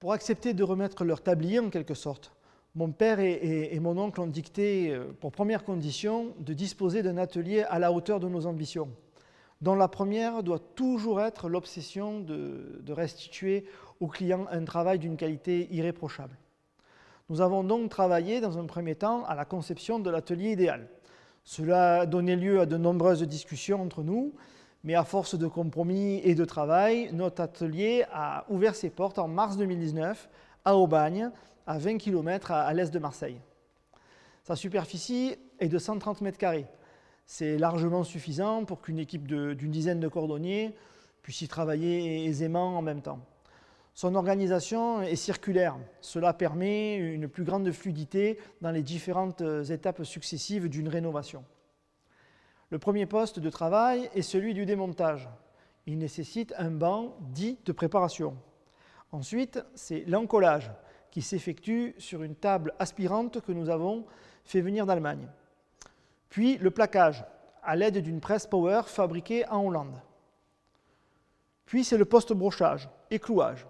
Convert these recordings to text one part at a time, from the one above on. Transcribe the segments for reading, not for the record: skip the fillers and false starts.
Pour accepter de remettre leur tablier en quelque sorte, mon père et mon oncle ont dicté pour première condition de disposer d'un atelier à la hauteur de nos ambitions, dont la première doit toujours être l'obsession de restituer au client un travail d'une qualité irréprochable. Nous avons donc travaillé dans un premier temps à la conception de l'atelier idéal. Cela a donné lieu à de nombreuses discussions entre nous, mais à force de compromis et de travail, notre atelier a ouvert ses portes en mars 2019 à Aubagne, à 20 km à l'est de Marseille. Sa superficie est de 130 mètres carrés. C'est largement suffisant pour qu'une équipe d'une dizaine de cordonniers puisse y travailler aisément en même temps. Son organisation est circulaire. Cela permet une plus grande fluidité dans les différentes étapes successives d'une rénovation. Le premier poste de travail est celui du démontage. Il nécessite un banc dit de préparation. Ensuite, c'est l'encollage qui s'effectue sur une table aspirante que nous avons fait venir d'Allemagne. Puis le plaquage à l'aide d'une presse power fabriquée en Hollande. Puis c'est le post-brochage et clouage.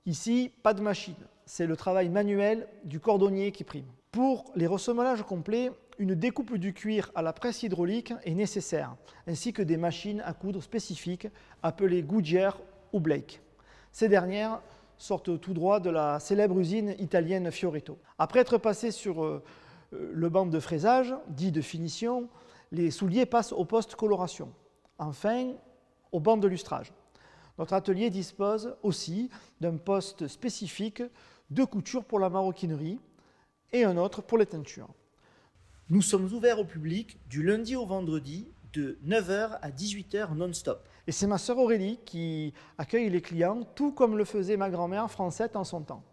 Ici, pas de machine, c'est le travail manuel du cordonnier qui prime. Pour les ressemblages complets, une découpe du cuir à la presse hydraulique est nécessaire, ainsi que des machines à coudre spécifiques appelées Goodyear ou Blake. Ces dernières sortent tout droit de la célèbre usine italienne Fioretto. Après être passés sur le banc de fraisage, dit de finition, les souliers passent au poste coloration. Enfin, au banc de lustrage. Notre atelier dispose aussi d'un poste spécifique de couture pour la maroquinerie et un autre pour les teintures. Nous sommes ouverts au public du lundi au vendredi de 9h à 18h non-stop. Et c'est ma sœur Aurélie qui accueille les clients, tout comme le faisait ma grand-mère Francette en son temps.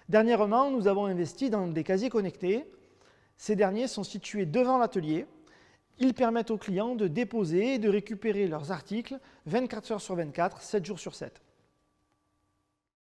Dernièrement, nous avons investi dans des casiers connectés. Ces derniers sont situés devant l'atelier. Ils permettent aux clients de déposer et de récupérer leurs articles 24 heures sur 24, 7 jours sur 7.